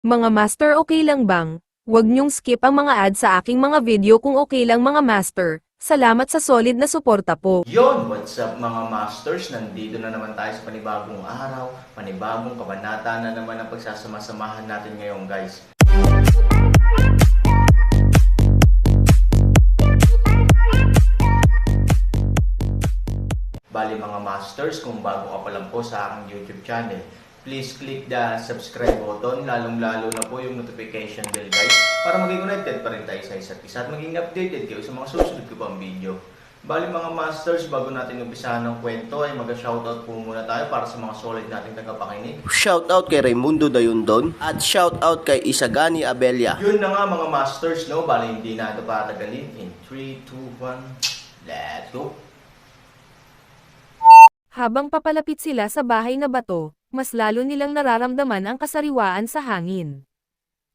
Mga master, okay lang bang? Huwag niyong skip ang mga ad sa aking mga video kung okay lang mga master. Salamat sa solid na suporta po. Yon, what's up mga masters? Nandito na naman tayo sa panibagong araw, panibagong kabanata na naman ang pagsasama-samahan natin ngayon guys. Bali mga masters, kung bago ka pa lang po sa aking YouTube channel, please click the subscribe button, lalong-lalo na po yung notification bell guys, para maging connected pa rin tayo sa isa't isa at maging updated kayo sa mga susunod ko pang video. Bali mga masters, bago natin umpisahan ng kwento ay mag-shoutout po muna tayo para sa mga solid nating tagapakinig. Shoutout kay Raimundo Dayundon at shoutout kay Isagani Abella. Yun na nga mga masters, no? Bali hindi na ito patagalin. In 3, 2, 1, let's go! Habang papalapit sila sa bahay na bato, mas lalo nilang nararamdaman ang kasariwaan sa hangin.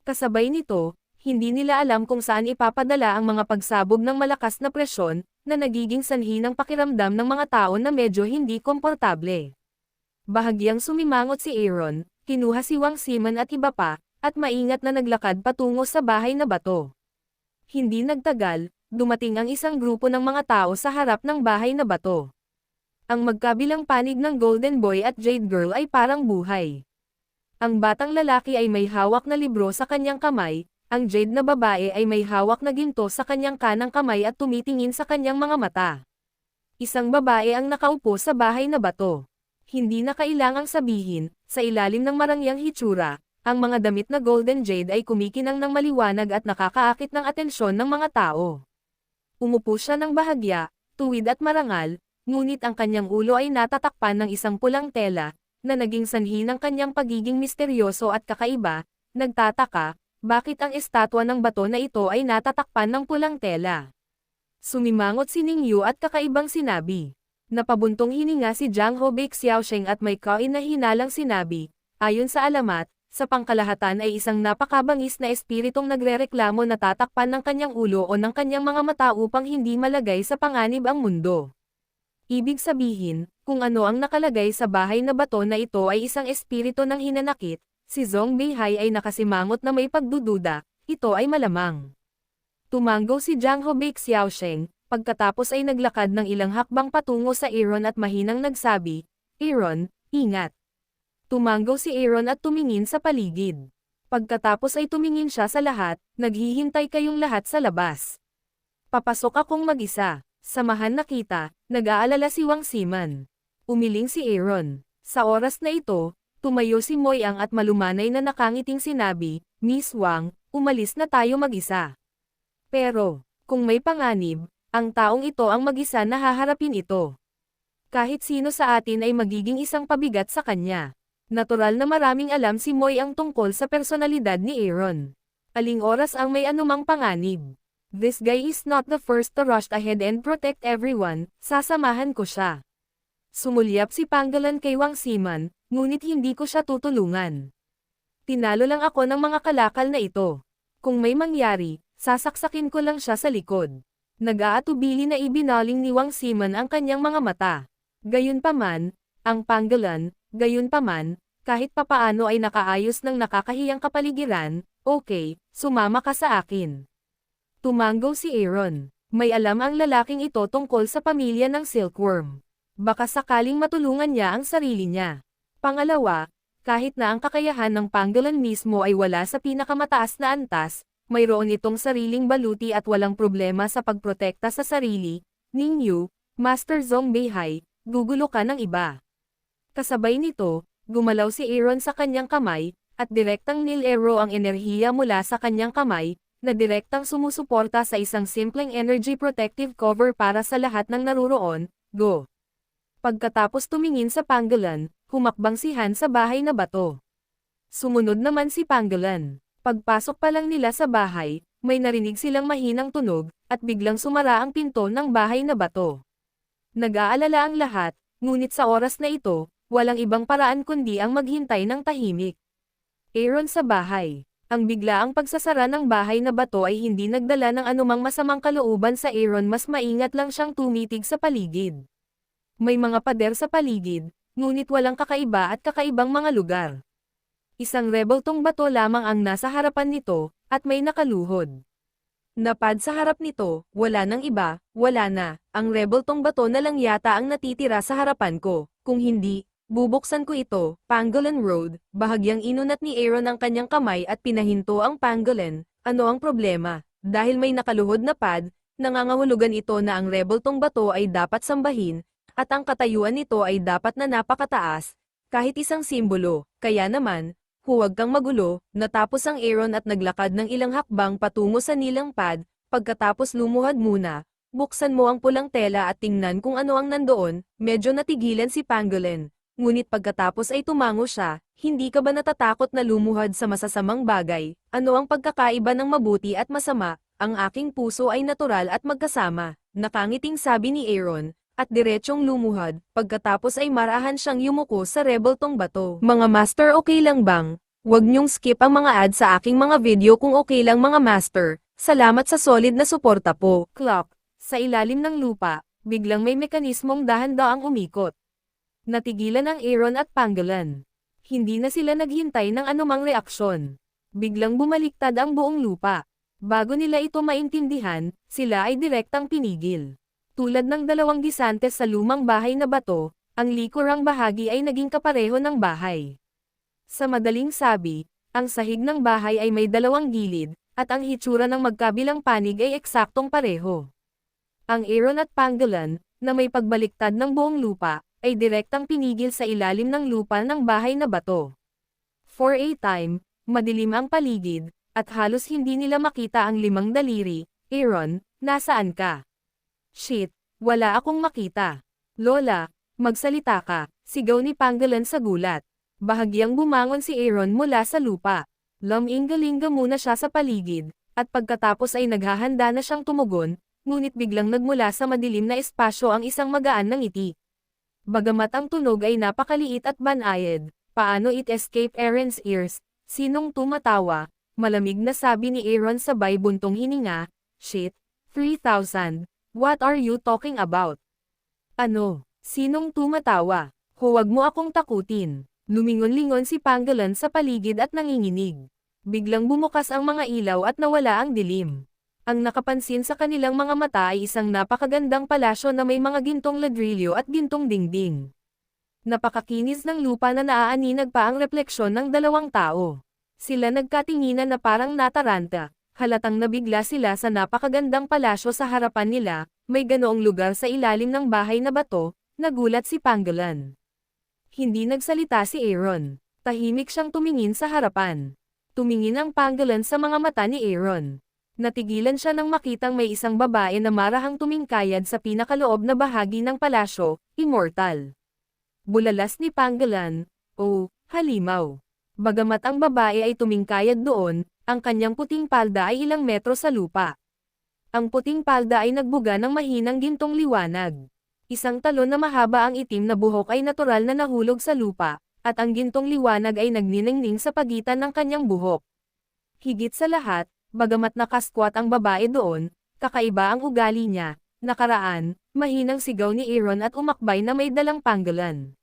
Kasabay nito, hindi nila alam kung saan ipapadala ang mga pagsabog ng malakas na presyon, na nagiging sanhi ng pakiramdam ng mga tao na medyo hindi komportable. Bahagyang sumimangot si Aaron, kinuha si Wang Simon at iba pa, at maingat na naglakad patungo sa bahay na bato. Hindi nagtagal, dumating ang isang grupo ng mga tao sa harap ng bahay na bato. Ang magkabilang panig ng Golden Boy at Jade Girl ay parang buhay. Ang batang lalaki ay may hawak na libro sa kanyang kamay, ang Jade na babae ay may hawak na ginto sa kanyang kanang kamay at tumitingin sa kanyang mga mata. Isang babae ang nakaupo sa bahay na bato. Hindi na kailangang sabihin, sa ilalim ng marangyang hitsura, ang mga damit na Golden Jade ay kumikinang ng maliwanag at nakakaakit ng atensyon ng mga tao. Umupo siya ng bahagya, tuwid at marangal, ngunit ang kanyang ulo ay natatakpan ng isang pulang tela, na naging sanhi ng kanyang pagiging misteryoso at kakaiba. Nagtataka, bakit ang estatwa ng bato na ito ay natatakpan ng pulang tela? Sumimangot si Ningyu at kakaibang sinabi. Napabuntong hininga si Jiang Hobei Xiaosheng at may kain na hinalang sinabi, ayon sa alamat, sa pangkalahatan ay isang napakabangis na espiritong nagrereklamo na tatakpan ng kanyang ulo o ng kanyang mga mata upang hindi malagay sa panganib ang mundo. Ibig sabihin, kung ano ang nakalagay sa bahay na bato na ito ay isang espiritu ng hinanakit, si Zhong Beihai ay nakasimangot na may pagdududa, ito ay malamang. Tumango si Jiang Hobei Xiaosheng, pagkatapos ay naglakad ng ilang hakbang patungo sa Aaron at mahinang nagsabi, Aaron, ingat. Tumango si Aaron at tumingin sa paligid. Pagkatapos ay tumingin siya sa lahat, naghihintay kayong lahat sa labas. Papasok akong mag-isa. Samahan na kita, nag-aalala si Wang Simon. Umiling si Aaron. Sa oras na ito, tumayo si Moyang at malumanay na nakangiting sinabi, Miss Wang, umalis na tayo mag-isa. Pero, kung may panganib, ang taong ito ang mag-isa na haharapin ito. Kahit sino sa atin ay magiging isang pabigat sa kanya. Natural na maraming alam si Moyang tungkol sa personalidad ni Aaron. Aling oras ang may anumang panganib. This guy is not the first to rush ahead and protect everyone, sasamahan ko siya. Sumulyap si Panggalan kay Wang Simon, ngunit hindi ko siya tutulungan. Tinalo lang ako ng mga kalakal na ito. Kung may mangyari, sasaksakin ko lang siya sa likod. Nag-aatubili na ibinaling ni Wang Simon ang kanyang mga mata. Gayunpaman, ang Panggalan, gayunpaman, kahit papaano ay nakaayos ng nakakahiyang kapaligiran, okay, sumama ka sa akin. Tumango si Aaron. May alam ang lalaking ito tungkol sa pamilya ng silkworm. Baka sakaling matulungan niya ang sarili niya. Pangalawa, kahit na ang kakayahan ng Panggalan mismo ay wala sa pinakamataas na antas, mayroon itong sariling baluti at walang problema sa pagprotekta sa sarili. Ningyu, Master Zhong Beihai, gugulo ka ng iba. Kasabay nito, gumalaw si Aaron sa kanyang kamay, at direktang nilero ang enerhiya mula sa kanyang kamay, na direktang sumusuporta sa isang simpleng energy protective cover para sa lahat ng naruroon. Go! Pagkatapos tumingin sa Panggalan, humakbang si Han sa bahay na bato. Sumunod naman si Panggalan. Pagpasok pa lang nila sa bahay, may narinig silang mahinang tunog, at biglang sumara ang pinto ng bahay na bato. Nag-aalala ang lahat, ngunit sa oras na ito, walang ibang paraan kundi ang maghintay ng tahimik. Aaron sa bahay. Ang biglaang pagsasara ng bahay na bato ay hindi nagdala ng anumang masamang kalooban sa Aaron, mas maingat lang siyang tumitig sa paligid. May mga pader sa paligid, ngunit walang kakaiba at kakaibang mga lugar. Isang rebeltong bato lamang ang nasa harapan nito, at may nakaluhod. Napad sa harap nito, wala nang iba, wala na, ang rebeltong bato na lang yata ang natitira sa harapan ko, kung hindi, bubuksan ko ito. Pangolin Road, bahagyang inunat ni Aaron ang kanyang kamay at pinahinto ang pangolin. Ano ang problema? Dahil may nakaluhod na pad, nangangahulugan ito na ang rebeltong bato ay dapat sambahin, at ang katayuan nito ay dapat na napakataas, kahit isang simbolo. Kaya naman, huwag kang magulo, natapos ang Aaron at naglakad ng ilang hakbang patungo sa nilang pad. Pagkatapos lumuhad muna, buksan mo ang pulang tela at tingnan kung ano ang nandoon. Medyo natigilan si Pangolin, ngunit pagkatapos ay tumango siya. Hindi ka ba natatakot na lumuhad sa masasamang bagay? Ano ang pagkakaiba ng mabuti at masama? Ang aking puso ay natural at magkasama, nakangiting sabi ni Aaron, at diretsyong lumuhad. Pagkatapos ay marahan siyang yumuko sa rebeltong bato. Mga master, okay lang bang? Huwag niyong skip ang mga ads sa aking mga video kung okay lang mga master. Salamat sa solid na suporta po. Clock. Sa ilalim ng lupa, biglang may mekanismong dahan-daang umikot. Natigilan ang Aaron at Pangolin. Hindi na sila naghintay ng anumang reaksyon. Biglang bumaliktad ang buong lupa. Bago nila ito maintindihan, sila ay direktang pinigil. Tulad ng dalawang gisantes sa lumang bahay na bato, ang likurang bahagi ay naging kapareho ng bahay. Sa madaling sabi, ang sahig ng bahay ay may dalawang gilid, at ang hitsura ng magkabilang panig ay eksaktong pareho. Ang Aaron at Pangolin, na may pagbaliktad ng buong lupa, ay direktang pinigil sa ilalim ng lupa ng bahay na bato. For a time, madilim ang paligid, at halos hindi nila makita ang limang daliri. Aaron, nasaan ka? Shit, wala akong makita. Lola, magsalita ka, sigaw ni Pangolin sa gulat. Bahagyang bumangon si Aaron mula sa lupa. Lumingalinga muna siya sa paligid, at pagkatapos ay naghahanda na siyang tumugon, ngunit biglang nagmula sa madilim na espasyo ang isang magaan na ngiti. Bagamat ang tunog ay napakaliit at banayad, paano it escape Aaron's ears? Sinong tumatawa? Malamig na sabi ni Aaron sabay buntong hininga. Shit, 3,000. What are you talking about? Ano? Sinong tumatawa? Huwag mo akong takutin. Lumingon-lingon si Pangolin sa paligid at nanginginig. Biglang bumukas ang mga ilaw at nawala ang dilim. Ang nakapansin sa kanilang mga mata ay isang napakagandang palasyo na may mga gintong ladrilyo at gintong dingding. Napakakinis ng lupa na naaaninag pa ang refleksyon ng dalawang tao. Sila nagkatinginan na parang nataranta. Halatang nabigla sila sa napakagandang palasyo sa harapan nila. May ganoong lugar sa ilalim ng bahay na bato. Nagulat si Pangolin. Hindi nagsalita si Aaron. Tahimik siyang tumingin sa harapan. Tumingin ang Pangolin sa mga mata ni Aaron. Natigilan siya nang makitang may isang babae na marahang tumingkayad sa pinakaloob na bahagi ng palasyo, immortal. Bulalas ni Pangolin, oh, halimaw. Bagamat ang babae ay tumingkayad doon, ang kanyang puting palda ay ilang metro sa lupa. Ang puting palda ay nagbuga ng mahinang gintong liwanag. Isang talon na mahaba ang itim na buhok ay natural na nahulog sa lupa, at ang gintong liwanag ay nagniningning sa pagitan ng kanyang buhok. Higit sa lahat, bagamat nakasquat ang babae doon, kakaiba ang ugali niya. Nakaraan, mahinang sigaw ni Aaron at umakbay na may dalang Pangolin.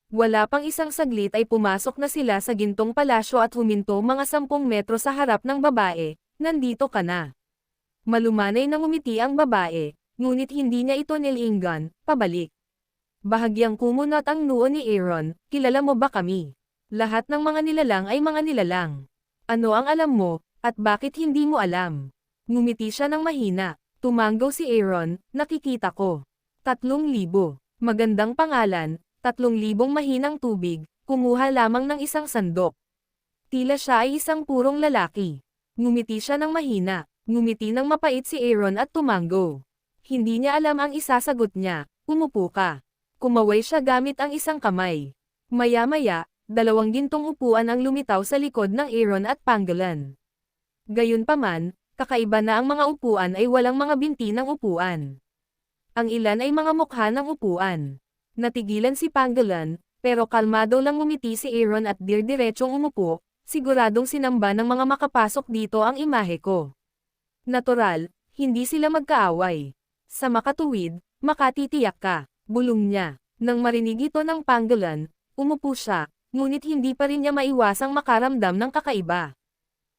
Wala pang isang saglit ay pumasok na sila sa gintong palasyo at huminto mga 10 metro sa harap ng babae. Nandito ka na. Malumanay na ngumiti ang babae, ngunit hindi niya ito nilinggan, pabalik. Bahagyang kumunot ang noo ni Aaron, kilala mo ba kami? Lahat ng mga nilalang ay mga nilalang. Ano ang alam mo, at bakit hindi mo alam? Ngumiti siya ng mahina. Tumanggaw si Aaron, nakikita ko. 3,000. Magandang pangalan, 3,000 mahinang tubig, kumuha lamang ng isang sandok. Tila siya ay isang purong lalaki. Ngumiti siya ng mahina, ngumiti ng mapait si Aaron at tumanggo. Hindi niya alam ang isasagot niya, umupo ka. Kumaway siya gamit ang isang kamay. Maya-maya, 2 gintong upuan ang lumitaw sa likod ng Aaron at Pangolin. Gayunpaman, kakaiba na ang mga upuan ay walang mga binti ng upuan. Ang ilan ay mga mukha ng upuan. Natigilan si Pangolin, pero kalmado lang ngumiti si Aaron at dirdiretsong umupo, siguradong sinamba ng mga makapasok dito ang imahe ko. Natural, hindi sila magkaaway. Sa makatuwid, makatitiyak ka, bulong niya. Nang marinig ito ng Pangolin, umupo siya, ngunit hindi pa rin niya maiwasang makaramdam ng kakaiba.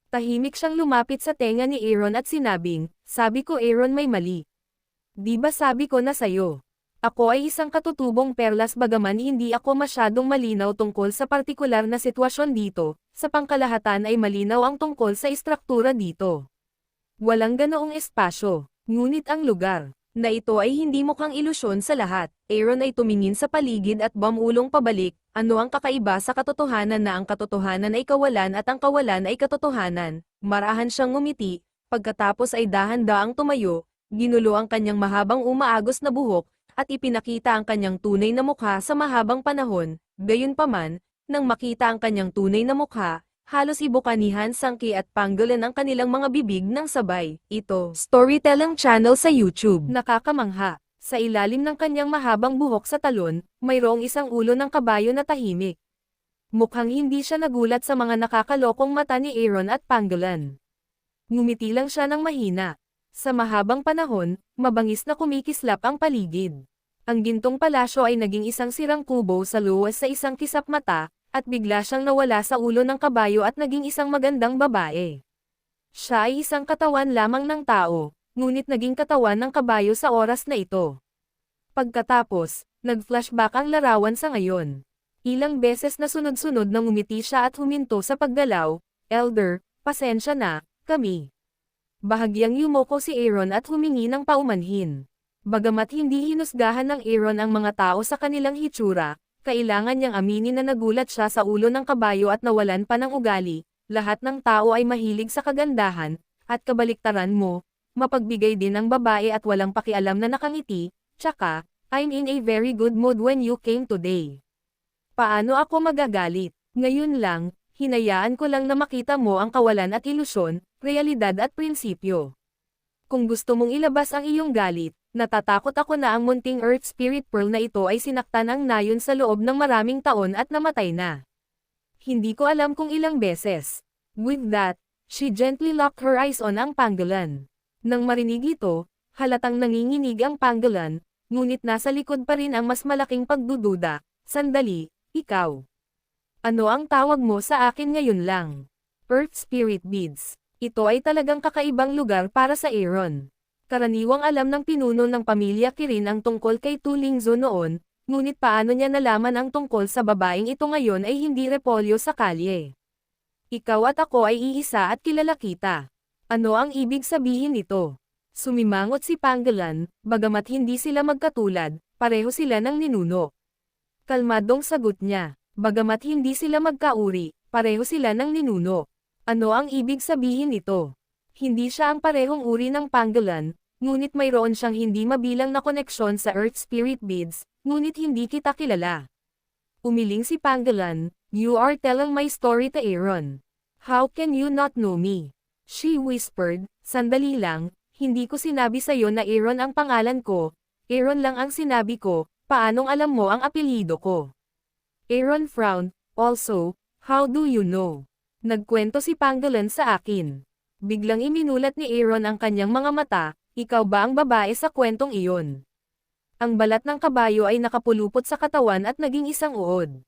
Tahimik siyang lumapit sa tenga ni Aaron at sinabing, "Sabi ko Aaron may mali. Di ba sabi ko na sayo? Ako ay isang katutubong perlas bagaman hindi ako masyadong malinaw tungkol sa partikular na sitwasyon dito, sa pangkalahatan ay malinaw ang tungkol sa istruktura dito. Walang ganoong espasyo, ngunit ang lugar na ito ay hindi mukhang ilusyon sa lahat." Aaron ay tumingin sa paligid at bumulong pabalik, "Ano ang kakaiba sa katotohanan na ang katotohanan ay kawalan at ang kawalan ay katotohanan?" Marahan siyang ngumiti, pagkatapos ay dahan-daang tumayo, ginulo ang kanyang mahabang umaagos na buhok, at ipinakita ang kanyang tunay na mukha sa mahabang panahon. Gayunpaman, nang makita ang kanyang tunay na mukha, halos ibukanihan Sangki at Pangolin ang kanilang mga bibig ng sabay. Ito, Storytelling Channel sa YouTube. Nakakamangha. Sa ilalim ng kanyang mahabang buhok sa talon, mayroong isang ulo ng kabayo na tahimik. Mukhang hindi siya nagulat sa mga nakakalokong mata ni Aaron at Pangolin. Ngumiti lang siya ng mahina. Sa mahabang panahon, mabangis na kumikislap ang paligid. Ang gintong palasyo ay naging isang sirang kubo sa luwas sa isang kisap mata, at bigla siyang nawala sa ulo ng kabayo at naging isang magandang babae. Siya ay isang katawan lamang ng tao, ngunit naging katawan ng kabayo sa oras na ito. Pagkatapos, nag-flashback ang larawan sa ngayon. Ilang beses na sunod-sunod na ngumiti siya at huminto sa paggalaw. "Elder, pasensya na, kami." Bahagyang yumoko si Aaron at humingi ng paumanhin. Bagamat hindi hinusgahan ng Aaron ang mga tao sa kanilang hitsura, kailangan niyang aminin na nagulat siya sa ulo ng kabayo at nawalan pa ng ugali. Lahat ng tao ay mahilig sa kagandahan, at kabaliktaran mo, mapagbigay din ang babae at walang pakialam na nakangiti. Tsaka, "I'm in a very good mood when you came today. Paano ako magagalit? Ngayon lang, hinayaan ko lang na makita mo ang kawalan at ilusyon, realidad at prinsipyo. Kung gusto mong ilabas ang iyong galit, natatakot ako na ang munting Earth Spirit Pearl na ito ay sinaktan ng nayon sa loob ng maraming taon at namatay na. Hindi ko alam kung ilang beses." With that, she gently locked her eyes on ang Pangolin. Nang marinig ito, halatang nanginginig ang Pangolin, ngunit nasa likod pa rin ang mas malaking pagdududa. "Sandali, ikaw. Ano ang tawag mo sa akin ngayon lang?" "Earth Spirit Beads." Ito ay talagang kakaibang lugar para sa Aaron. Karaniwang alam ng pinuno ng pamilya Kirin ang tungkol kay Tu Lingzo noon, ngunit paano niya nalaman ang tungkol sa babaeng ito ngayon ay hindi repolyo sa kalye. "Ikaw at ako ay iisa at kilala kita. Ano ang ibig sabihin nito?" Sumimangot si Pangolin, bagamat hindi sila magkatulad, pareho sila ng ninuno. Kalmadong sagot niya, bagamat hindi sila magkauri, pareho sila ng ninuno. Ano ang ibig sabihin nito? Hindi siya ang parehong uri ng Pangolin, ngunit mayroon siyang hindi mabilang na koneksyon sa Earth Spirit Beads, ngunit hindi kita kilala. Umiling si Pangolin, "You are telling my story to Aaron. How can you not know me?" She whispered, "Sandali lang, hindi ko sinabi sa'yo na Aaron ang pangalan ko. Aaron lang ang sinabi ko, paanong alam mo ang apelyido ko?" Aaron frowned. "Also, how do you know?" Nagkwento si Pangolin sa akin. Biglang iminulat ni Aaron ang kanyang mga mata, "Ikaw ba ang babae sa kwentong iyon?" Ang balat ng kabayo ay nakapulupot sa katawan at naging isang uod.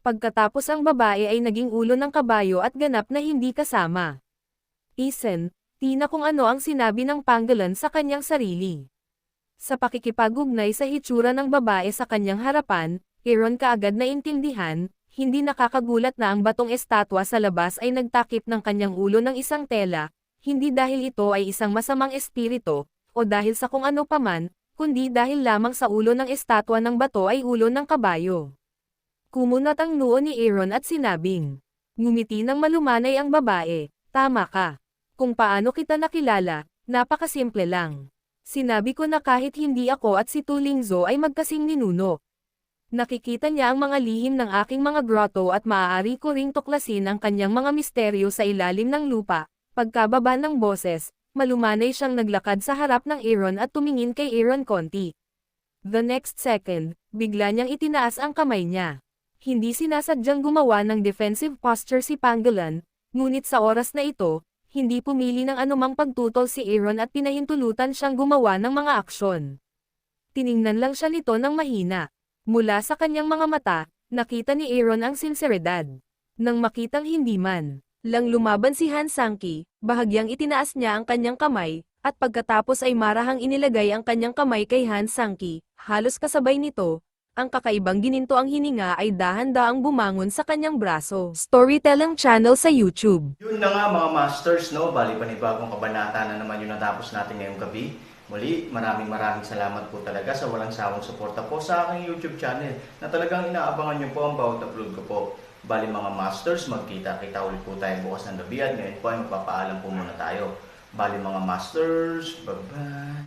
Pagkatapos ang babae ay naging ulo ng kabayo at ganap na hindi kasama. Isen, tina kung ano ang sinabi ng Pangolin sa kanyang sarili. Sa pakikipag-ugnay sa hitsura ng babae sa kanyang harapan, Aaron kaagad na intindihan, hindi nakakagulat na ang batong estatwa sa labas ay nagtakip ng kanyang ulo ng isang tela, hindi dahil ito ay isang masamang espiritu, o dahil sa kung ano paman, kundi dahil lamang sa ulo ng estatwa ng bato ay ulo ng kabayo. Kumunat ang noo ni Aaron at sinabing, ngumiti ng malumanay ang babae, "Tama ka. Kung paano kita nakilala, napakasimple lang. Sinabi ko na kahit hindi ako at si Tu Lingzo ay magkasing ninuno. Nakikita niya ang mga lihim ng aking mga grotto at maaari ko ring tuklasin ang kanyang mga misteryo sa ilalim ng lupa." Pagkababa ng boses, malumanay siyang naglakad sa harap ng Aaron at tumingin kay Aaron konti. The next second, bigla niyang itinaas ang kamay niya. Hindi sinasadyang gumawa ng defensive posture si Pangolin, ngunit sa oras na ito, hindi pumili ng anumang pagtutol si Aaron at pinahintulutan siyang gumawa ng mga aksyon. Tiningnan lang siya nito ng mahina. Mula sa kanyang mga mata, Nakita ni Aaron ang sinseridad. Nang makitang hindi man lang lumaban si Han Sang-ki, bahagyang itinaas niya ang kanyang kamay, at pagkatapos ay marahang inilagay ang kanyang kamay kay Han Sang-ki, halos kasabay nito, ang kakaibang gininto ang hininga ay dahan-daang bumangon sa kanyang braso. Storytelling channel sa YouTube. Yun na nga mga masters, no? Bali panibagong kabanata na naman yung natapos natin ngayong gabi. Muli, maraming salamat po talaga sa walang sawang suporta po sa aking YouTube channel na talagang inaabangan nyo po ang bawat upload ko po. Bali mga masters, magkita-kita ulit po tayo bukas ng gabi at ngayon po ay magpapaalam po muna tayo. Bali mga masters, bye-bye!